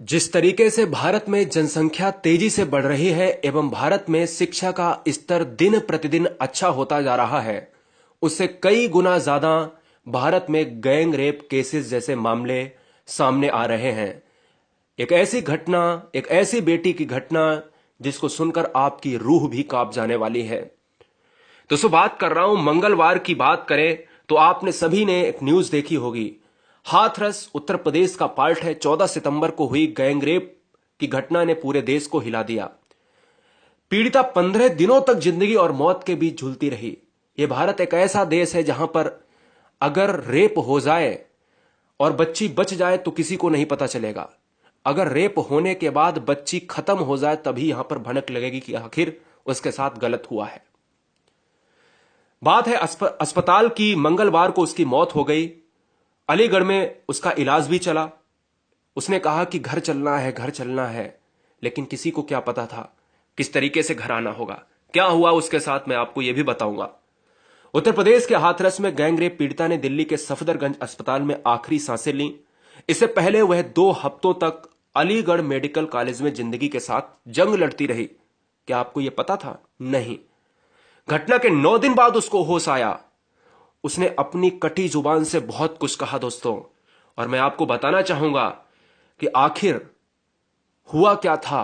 जिस तरीके से भारत में जनसंख्या तेजी से बढ़ रही है एवं भारत में शिक्षा का स्तर दिन प्रतिदिन अच्छा होता जा रहा है, उससे कई गुना ज्यादा भारत में गैंग रेप केसेस जैसे मामले सामने आ रहे हैं। एक ऐसी बेटी की घटना जिसको सुनकर आपकी रूह भी कांप जाने वाली है। दोस्तों, बात कर रहा हूं मंगलवार की। बात करें तो आपने सभी ने एक न्यूज देखी होगी। हाथरस उत्तर प्रदेश का पार्ट है। 14 सितंबर को हुई गैंगरेप की घटना ने पूरे देश को हिला दिया। पीड़िता 15 दिनों तक जिंदगी और मौत के बीच झूलती रही। यह भारत एक ऐसा देश है जहां पर अगर रेप हो जाए और बच्ची बच जाए तो किसी को नहीं पता चलेगा। अगर रेप होने के बाद बच्ची खत्म हो जाए तभी यहां पर भनक लगेगी कि आखिर उसके साथ गलत हुआ है। बात है अस्पताल की। मंगलवार को उसकी मौत हो गई। अलीगढ़ में उसका इलाज भी चला। उसने कहा कि घर चलना है, घर चलना है, लेकिन किसी को क्या पता था किस तरीके से घर आना होगा। क्या हुआ उसके साथ मैं आपको यह भी बताऊंगा। उत्तर प्रदेश के हाथरस में गैंगरेप पीड़िता ने दिल्ली के सफदरगंज अस्पताल में आखिरी सांसें लीं। इससे पहले वह 2 हफ्तों तक अलीगढ़ मेडिकल कॉलेज में जिंदगी के साथ जंग लड़ती रही। क्या आपको यह पता था? नहीं। घटना के 9 दिन बाद उसको होश आया। उसने अपनी कटी जुबान से बहुत कुछ कहा दोस्तों, और मैं आपको बताना चाहूंगा कि आखिर हुआ क्या था।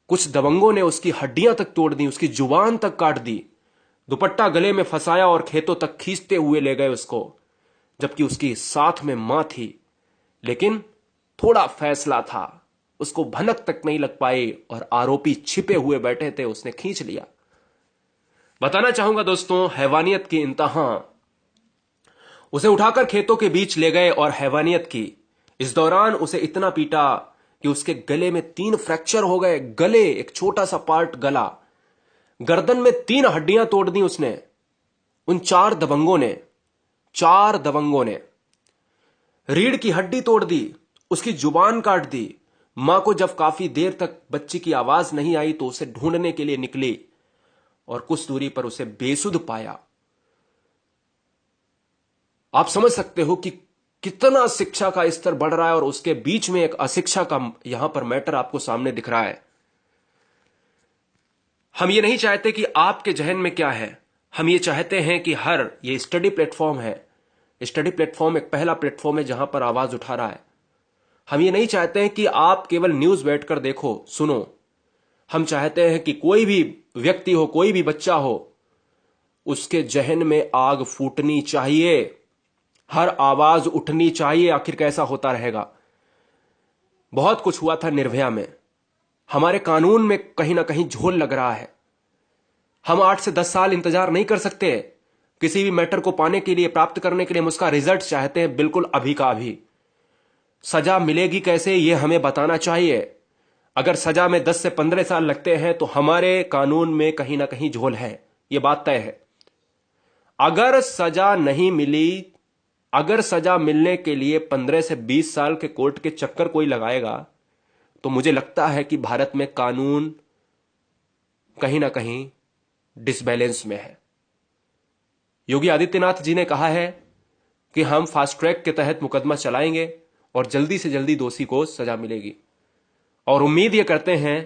कुछ दबंगों ने उसकी हड्डियां तक तोड़ दी, उसकी जुबान तक काट दी, दुपट्टा गले में फंसाया और खेतों तक खींचते हुए ले गए उसको, जबकि उसकी साथ में मां थी। लेकिन थोड़ा फैसला था, उसको भनक तक नहीं लग पाई और आरोपी छिपे हुए बैठे थे, उसने खींच लिया। बताना चाहूंगा दोस्तों, हैवानियत की इंतहा। उसे उठाकर खेतों के बीच ले गए और हैवानियत की। इस दौरान उसे इतना पीटा कि उसके गले में 3 फ्रैक्चर हो गए। गले, एक छोटा सा पार्ट गला। गर्दन में 3 हड्डियां तोड़ दी उसने। उन 4 दबंगों ने रीढ़ की हड्डी तोड़ दी, उसकी जुबान काट दी। मां को जब काफी देर तक बच्ची की आवाज नहीं आई तो उसे ढूंढने के लिए निकली और कुछ दूरी पर उसे बेसुध पाया। आप समझ सकते हो कि कितना शिक्षा का स्तर बढ़ रहा है और उसके बीच में एक अशिक्षा का यहां पर मैटर आपको सामने दिख रहा है। हम ये नहीं चाहते कि आपके जहन में क्या है। हम ये चाहते हैं कि ये स्टडी प्लेटफॉर्म है। स्टडी प्लेटफॉर्म एक पहला प्लेटफॉर्म है जहां पर आवाज उठा रहा है। हम ये नहीं चाहते हैं कि आप केवल न्यूज बैठकर देखो, सुनो। हम चाहते हैं कि कोई भी व्यक्ति हो, कोई भी बच्चा हो, उसके जहन में आग फूटनी चाहिए, हर आवाज उठनी चाहिए। आखिर कैसा होता रहेगा। बहुत कुछ हुआ था निर्भया में। हमारे कानून में कहीं ना कहीं झोल लग रहा है। हम 8 से 10 साल इंतजार नहीं कर सकते किसी भी मैटर को पाने के लिए, प्राप्त करने के लिए। हम उसका रिजल्ट चाहते हैं बिल्कुल अभी का अभी। सजा मिलेगी कैसे, यह हमें बताना चाहिए। अगर सजा में 10 से 15 साल लगते हैं तो हमारे कानून में कहीं ना कहीं झोल है, यह बात तय है। अगर सजा नहीं मिली, अगर सजा मिलने के लिए 15 से 20 साल के कोर्ट के चक्कर कोई लगाएगा तो मुझे लगता है कि भारत में कानून कहीं ना कहीं डिसबैलेंस में है। योगी आदित्यनाथ जी ने कहा है कि हम फास्ट ट्रैक के तहत मुकदमा चलाएंगे और जल्दी से जल्दी दोषी को सजा मिलेगी। और उम्मीद यह करते हैं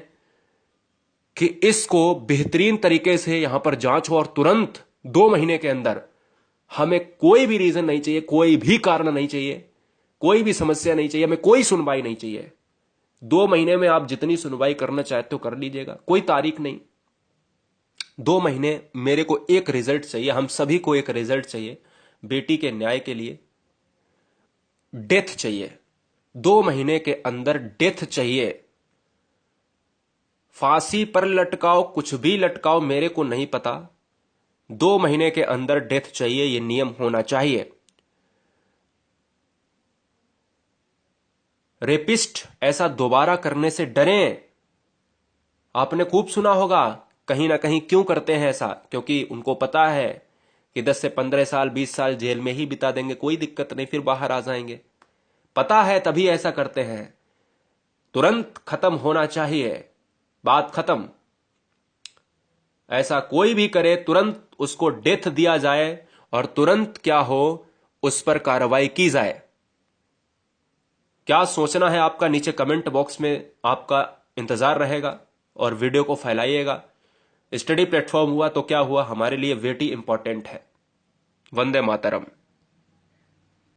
कि इसको बेहतरीन तरीके से यहां पर जांच हो और तुरंत 2 महीने के अंदर। हमें कोई भी रीजन नहीं चाहिए, कोई भी कारण नहीं चाहिए, कोई भी समस्या नहीं चाहिए, हमें कोई सुनवाई नहीं चाहिए। 2 महीने में आप जितनी सुनवाई करना चाहते हो कर लीजिएगा, कोई तारीख नहीं। 2 महीने मेरे को एक रिजल्ट चाहिए, हम सभी को एक रिजल्ट चाहिए। बेटी के न्याय के लिए डेथ चाहिए। 2 महीने के अंदर डेथ चाहिए। फांसी पर लटकाओ, कुछ भी लटकाओ, मेरे को नहीं पता। 2 महीने के अंदर डेथ चाहिए, यह नियम होना चाहिए। रेपिस्ट ऐसा दोबारा करने से डरें। आपने खूब सुना होगा कहीं ना कहीं क्यों करते हैं ऐसा, क्योंकि उनको पता है कि 10 से 15 साल 20 साल जेल में ही बिता देंगे, कोई दिक्कत नहीं, फिर बाहर आ जाएंगे। पता है तभी ऐसा करते हैं। तुरंत खत्म होना चाहिए, बात खत्म। ऐसा कोई भी करे तुरंत उसको डेथ दिया जाए और तुरंत क्या हो, उस पर कार्रवाई की जाए। क्या सोचना है आपका, नीचे कमेंट बॉक्स में आपका इंतजार रहेगा और वीडियो को फैलाइएगा। स्टडी प्लेटफॉर्म हुआ तो क्या हुआ, हमारे लिए वेटी इंपॉर्टेंट है। वंदे मातरम।